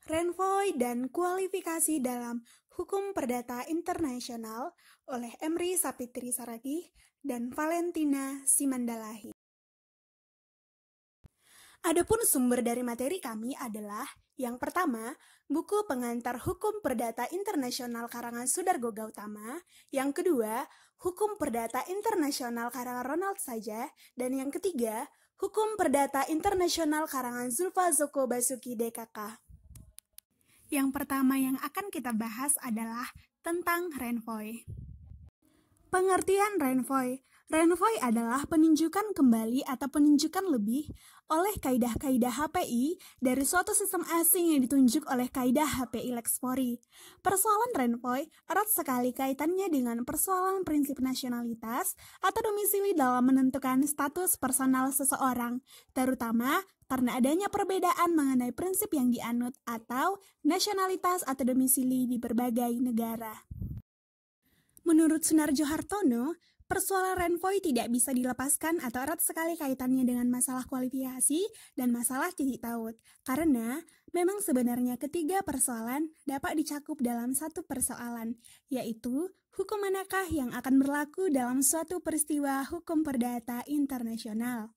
Renvoy dan Kualifikasi dalam Hukum Perdata Internasional oleh Emry Sapitri Saragih dan Valentina Simandalahi. Adapun sumber dari materi kami adalah yang pertama, buku pengantar Hukum Perdata Internasional karangan Sudargo Gautama, yang kedua, Hukum Perdata Internasional karangan Ronald Saja, dan yang ketiga, Hukum Perdata Internasional karangan Zulfa Zoko Basuki DKK. Yang pertama yang akan kita bahas adalah tentang Renvoy. Pengertian Renvoy. Renvoy adalah penunjukan kembali atau penunjukan lebih oleh kaidah-kaidah HPI dari suatu sistem asing yang ditunjuk oleh kaidah HPI Lex Fori. Persoalan Renvoy erat sekali kaitannya dengan persoalan prinsip nasionalitas atau domisili dalam menentukan status personal seseorang, terutama karena adanya perbedaan mengenai prinsip yang dianut atau nasionalitas atau domisili di berbagai negara. Menurut Sunarjo Hartono, persoalan Renvoy tidak bisa dilepaskan atau erat sekali kaitannya dengan masalah kualifikasi dan masalah titik taut, karena memang sebenarnya ketiga persoalan dapat dicakup dalam satu persoalan, yaitu hukum manakah yang akan berlaku dalam suatu peristiwa hukum perdata internasional.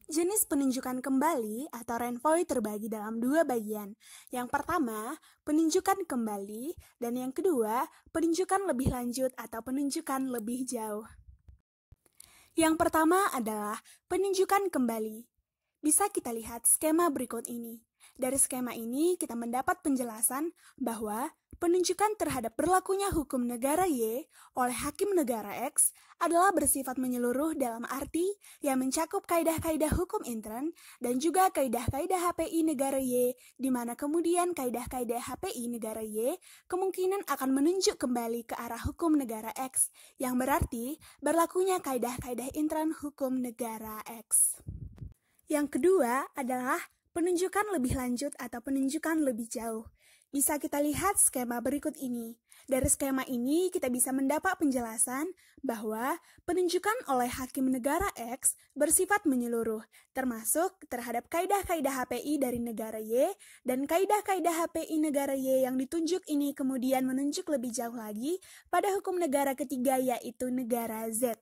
Jenis penunjukan kembali atau Renvoy terbagi dalam dua bagian. Yang pertama, penunjukan kembali, dan yang kedua, penunjukan lebih lanjut atau penunjukan lebih jauh. Yang pertama adalah penunjukan kembali. Bisa kita lihat skema berikut ini. Dari skema ini kita mendapat penjelasan bahwa penunjukan terhadap berlakunya hukum negara Y oleh hakim negara X adalah bersifat menyeluruh dalam arti yang mencakup kaidah-kaidah hukum intern dan juga kaidah-kaidah HPI negara Y, di mana kemudian kaidah-kaidah HPI negara Y kemungkinan akan menunjuk kembali ke arah hukum negara X, yang berarti berlakunya kaidah-kaidah intern hukum negara X. Yang kedua adalah penunjukan lebih lanjut atau penunjukan lebih jauh. Bisa kita lihat skema berikut ini. Dari skema ini kita bisa mendapat penjelasan bahwa penunjukan oleh hakim negara X bersifat menyeluruh, termasuk terhadap kaidah-kaidah HPI dari negara Y, dan kaidah-kaidah HPI negara Y yang ditunjuk ini kemudian menunjuk lebih jauh lagi pada hukum negara ketiga, yaitu negara Z.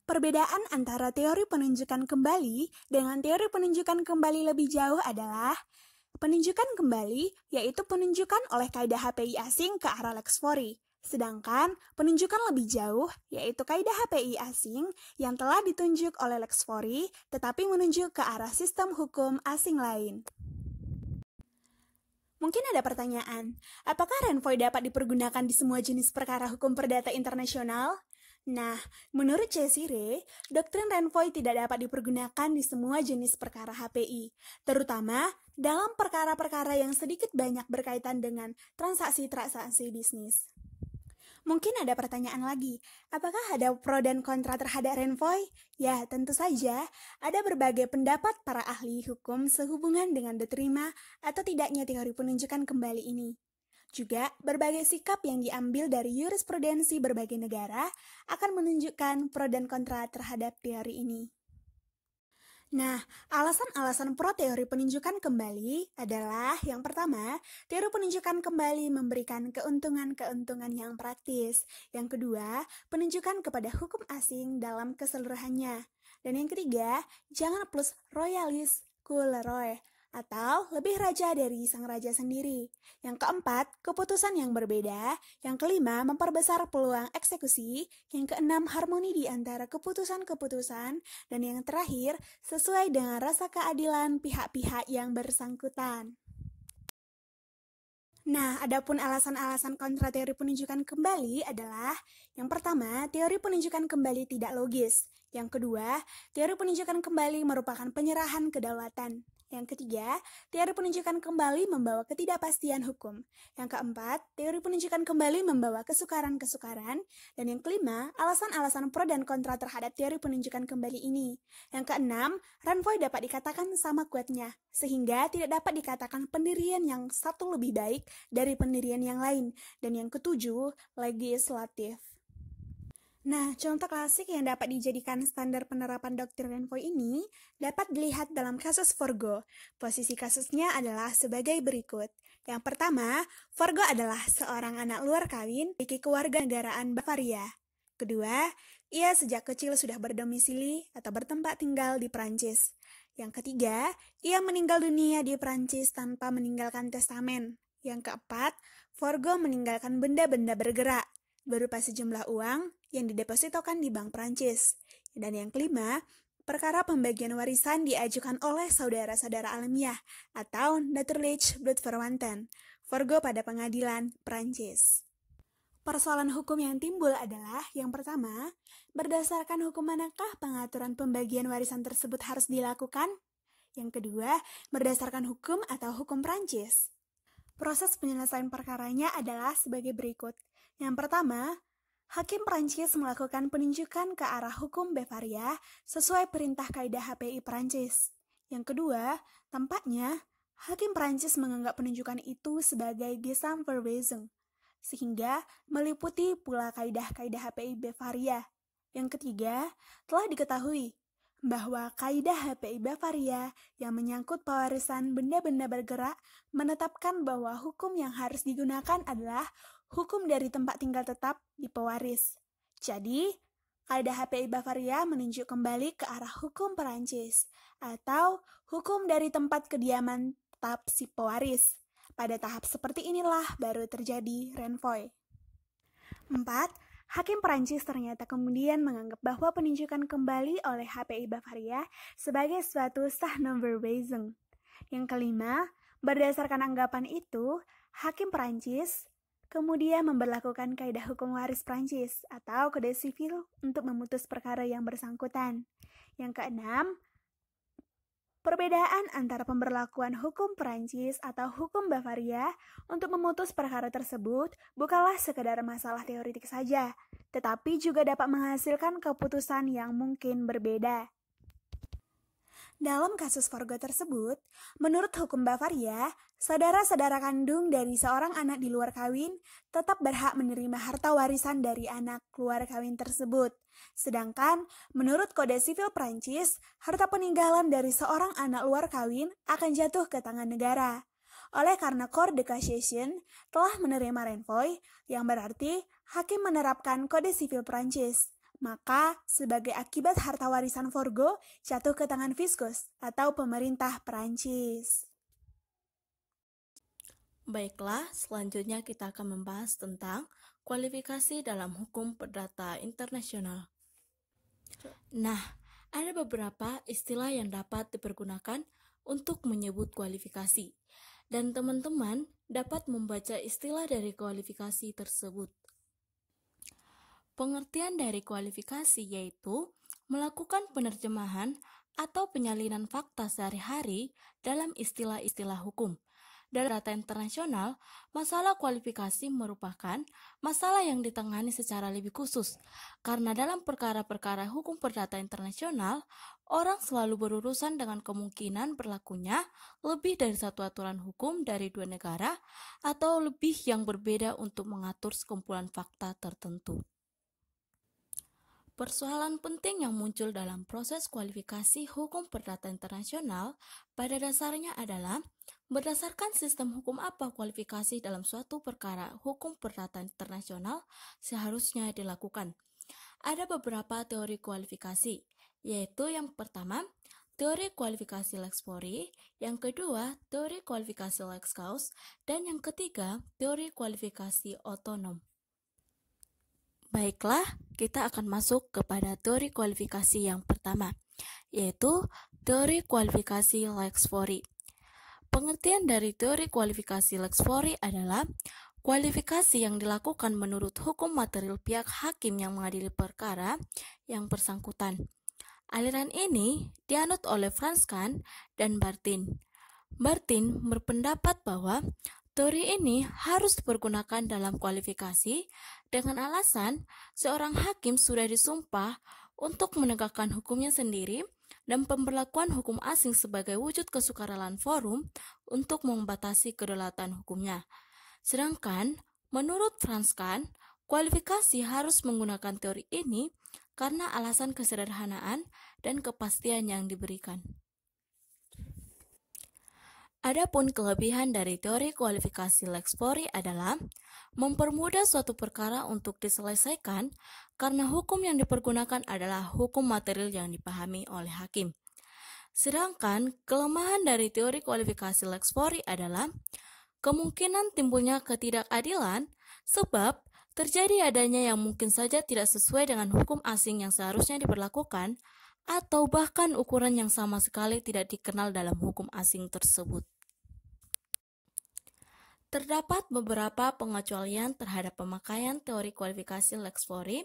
Perbedaan antara teori penunjukan kembali dengan teori penunjukan kembali lebih jauh adalah penunjukan kembali yaitu penunjukan oleh kaidah HPI asing ke arah Lex Fori, sedangkan penunjukan lebih jauh yaitu kaidah HPI asing yang telah ditunjuk oleh Lex Fori tetapi menunjuk ke arah sistem hukum asing lain. Mungkin ada pertanyaan, apakah Renvoy dapat dipergunakan di semua jenis perkara hukum perdata internasional? Nah, menurut Cesire, doktrin Renvoy tidak dapat dipergunakan di semua jenis perkara HPI, terutama dalam perkara-perkara yang sedikit banyak berkaitan dengan transaksi-transaksi bisnis. Mungkin ada pertanyaan lagi, apakah ada pro dan kontra terhadap Renvoy? Ya, tentu saja, ada berbagai pendapat para ahli hukum sehubungan dengan diterima atau tidaknya teori penunjukan kembali ini. Juga, berbagai sikap yang diambil dari jurisprudensi berbagai negara akan menunjukkan pro dan kontra terhadap teori ini. Nah, alasan-alasan pro teori penunjukan kembali adalah yang pertama, teori penunjukan kembali memberikan keuntungan-keuntungan yang praktis. Yang kedua, penunjukan kepada hukum asing dalam keseluruhannya. Dan yang ketiga, jangan plus royalis Leroy, atau lebih raja dari sang raja sendiri. Yang keempat, keputusan yang berbeda. Yang kelima, memperbesar peluang eksekusi. Yang keenam, harmoni di antara keputusan-keputusan. Dan yang terakhir, sesuai dengan rasa keadilan pihak-pihak yang bersangkutan. Nah, adapun alasan-alasan kontra teori penunjukan kembali adalah yang pertama, teori penunjukan kembali tidak logis. Yang kedua, teori penunjukan kembali merupakan penyerahan kedaulatan. Yang ketiga, teori penunjukan kembali membawa ketidakpastian hukum. Yang keempat, teori penunjukan kembali membawa kesukaran-kesukaran. Dan yang kelima, alasan-alasan pro dan kontra terhadap teori penunjukan kembali ini. Yang keenam, Renvoy dapat dikatakan sama kuatnya, sehingga tidak dapat dikatakan pendirian yang satu lebih baik dari pendirian yang lain. Dan yang ketujuh, legislatif. Nah, contoh klasik yang dapat dijadikan standar penerapan doktrin Renvoy ini dapat dilihat dalam kasus Forgo. Posisi kasusnya adalah sebagai berikut. Yang pertama, Forgo adalah seorang anak luar kawin memiliki kewarganegaraan Bavaria. Kedua, ia sejak kecil sudah berdomisili atau bertempat tinggal di Prancis. Yang ketiga, ia meninggal dunia di Prancis tanpa meninggalkan testamen. Yang keempat, Forgo meninggalkan benda-benda bergerak berupa sejumlah uang yang didepositokan di Bank Prancis. Dan yang kelima, perkara pembagian warisan diajukan oleh saudara-saudara alamiah atau Natuurliche Bloedverwanten, Forgo pada pengadilan Prancis. Persoalan hukum yang timbul adalah, yang pertama, berdasarkan hukum manakah pengaturan pembagian warisan tersebut harus dilakukan? Yang kedua, berdasarkan hukum atau hukum Prancis. Proses penyelesaian perkaranya adalah sebagai berikut. Yang pertama, Hakim Prancis melakukan penunjukan ke arah hukum Bavaria sesuai perintah kaidah HPI Prancis. Yang kedua, tampaknya Hakim Prancis menganggap penunjukan itu sebagai Gesamtverweisung, sehingga meliputi pula kaidah-kaidah HPI Bavaria. Yang ketiga, telah diketahui bahwa kaidah HPI Bavaria yang menyangkut pewarisan benda-benda bergerak menetapkan bahwa hukum yang harus digunakan adalah hukum dari tempat tinggal tetap di pewaris. Jadi, kaidah HPI Bavaria menunjuk kembali ke arah hukum Perancis atau hukum dari tempat kediaman tetap si pewaris. Pada tahap seperti inilah baru terjadi Renvoy. 4. Hakim Perancis ternyata kemudian menganggap bahwa penunjukan kembali oleh HPI Bavaria sebagai suatu Sachsenverweisung. Yang kelima, berdasarkan anggapan itu, Hakim Perancis kemudian memberlakukan kaidah hukum waris Prancis atau kode sivil untuk memutus perkara yang bersangkutan. Yang keenam, perbedaan antara pemberlakuan hukum Prancis atau hukum Bavaria untuk memutus perkara tersebut bukanlah sekedar masalah teoretik saja, tetapi juga dapat menghasilkan keputusan yang mungkin berbeda. Dalam kasus Forgo tersebut, menurut hukum Bavaria, saudara-saudara kandung dari seorang anak di luar kawin tetap berhak menerima harta warisan dari anak luar kawin tersebut. Sedangkan, menurut Kode Sivil Prancis, harta peninggalan dari seorang anak luar kawin akan jatuh ke tangan negara. Oleh karena Cour de Cassation telah menerima Renvoy, yang berarti hakim menerapkan Kode Sivil Prancis. Maka, sebagai akibat harta warisan Forgo jatuh ke tangan Fiskus atau pemerintah Perancis. Baiklah, selanjutnya kita akan membahas tentang kualifikasi dalam hukum perdata internasional. Nah, ada beberapa istilah yang dapat dipergunakan untuk menyebut kualifikasi, dan teman-teman dapat membaca istilah dari kualifikasi tersebut. Pengertian dari kualifikasi yaitu melakukan penerjemahan atau penyalinan fakta sehari-hari dalam istilah-istilah hukum. Dalam data internasional, masalah kualifikasi merupakan masalah yang ditangani secara lebih khusus, karena dalam perkara-perkara hukum perdata internasional, orang selalu berurusan dengan kemungkinan berlakunya lebih dari satu aturan hukum dari dua negara atau lebih yang berbeda untuk mengatur sekumpulan fakta tertentu. Persoalan penting yang muncul dalam proses kualifikasi hukum perdata internasional pada dasarnya adalah berdasarkan sistem hukum apa kualifikasi dalam suatu perkara hukum perdata internasional seharusnya dilakukan. Ada beberapa teori kualifikasi, yaitu yang pertama, teori kualifikasi lex fori, yang kedua, teori kualifikasi lex causa, dan yang ketiga, teori kualifikasi otonom. Baiklah, kita akan masuk kepada teori kualifikasi yang pertama, yaitu teori kualifikasi lex fori. Pengertian dari teori kualifikasi lex fori adalah kualifikasi yang dilakukan menurut hukum material pihak hakim yang mengadili perkara yang bersangkutan. Aliran ini dianut oleh Franz Kahn dan Bartin. Bartin berpendapat bahwa teori ini harus dipergunakan dalam kualifikasi dengan alasan seorang hakim sudah disumpah untuk menegakkan hukumnya sendiri dan pemberlakuan hukum asing sebagai wujud kesukarelaan forum untuk membatasi kedaulatan hukumnya. Sedangkan, menurut Franz Kahn, Kualifikasi harus menggunakan teori ini karena alasan kesederhanaan dan kepastian yang diberikan. Adapun kelebihan dari teori kualifikasi lex fori adalah mempermudah suatu perkara untuk diselesaikan karena hukum yang dipergunakan adalah hukum material yang dipahami oleh hakim. Sedangkan kelemahan dari teori kualifikasi lex fori adalah kemungkinan timbulnya ketidakadilan sebab terjadi adanya yang mungkin saja tidak sesuai dengan hukum asing yang seharusnya diberlakukan atau bahkan ukuran yang sama sekali tidak dikenal dalam hukum asing tersebut. Terdapat beberapa pengecualian terhadap pemakaian teori kualifikasi lex fori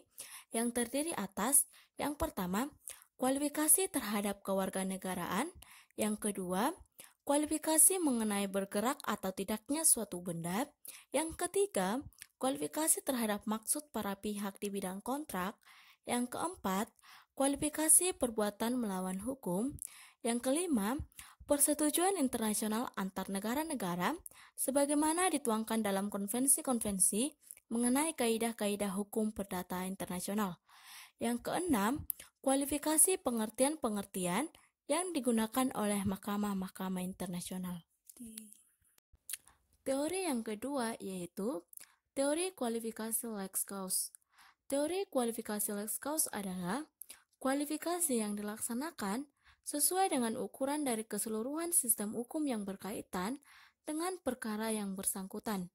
yang terdiri atas: yang pertama, kualifikasi terhadap kewarganegaraan; yang kedua, kualifikasi mengenai bergerak atau tidaknya suatu benda; yang ketiga, kualifikasi terhadap maksud para pihak di bidang kontrak; yang keempat, kualifikasi perbuatan melawan hukum; yang kelima, persetujuan internasional antar negara-negara sebagaimana dituangkan dalam konvensi-konvensi mengenai kaidah-kaidah hukum perdata internasional; yang keenam, kualifikasi pengertian-pengertian yang digunakan oleh mahkamah-mahkamah internasional. Teori yang kedua yaitu teori kualifikasi lex causa. Teori kualifikasi lex causa adalah kualifikasi yang dilaksanakan sesuai dengan ukuran dari keseluruhan sistem hukum yang berkaitan dengan perkara yang bersangkutan.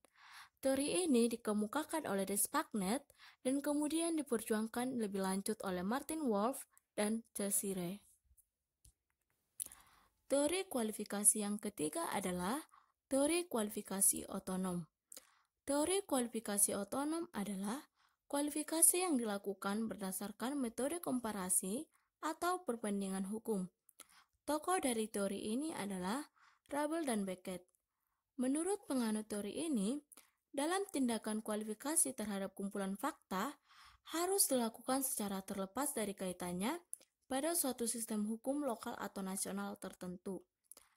Teori ini dikemukakan oleh Despagnet dan kemudian diperjuangkan lebih lanjut oleh Martin Wolf dan Cesire. Teori kualifikasi yang ketiga adalah teori kualifikasi otonom. Teori kualifikasi otonom adalah kualifikasi yang dilakukan berdasarkan metode komparasi atau perbandingan hukum. Tokoh dari teori ini adalah Rabel dan Beckett. Menurut penganut teori ini, dalam tindakan kualifikasi terhadap kumpulan fakta harus dilakukan secara terlepas dari kaitannya pada suatu sistem hukum lokal atau nasional tertentu.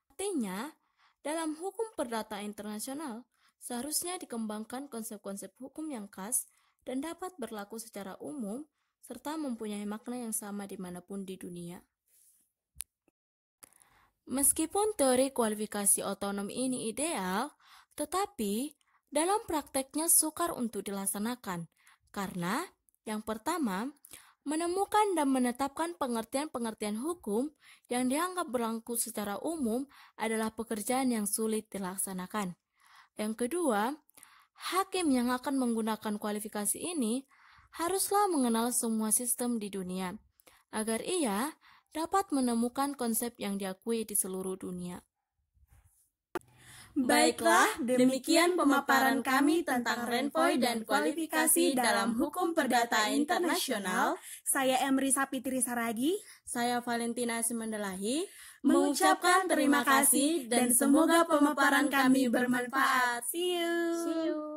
Artinya, dalam hukum perdata internasional, seharusnya dikembangkan konsep-konsep hukum yang khas dan dapat berlaku secara umum serta mempunyai makna yang sama dimanapun di dunia. Meskipun teori kualifikasi otonom ini ideal, tetapi dalam prakteknya sukar untuk dilaksanakan karena yang pertama, menemukan dan menetapkan pengertian-pengertian hukum yang dianggap berlaku secara umum adalah pekerjaan yang sulit dilaksanakan. Yang kedua, hakim yang akan menggunakan kualifikasi ini haruslah mengenal semua sistem di dunia, agar ia dapat menemukan konsep yang diakui di seluruh dunia. Baiklah, demikian pemaparan kami tentang Renvoy dan kualifikasi dalam hukum perdata internasional. Saya Emri Sapitri Saragi, saya Valentina Simandelahi, mengucapkan terima kasih dan semoga pemaparan kami bermanfaat. See you.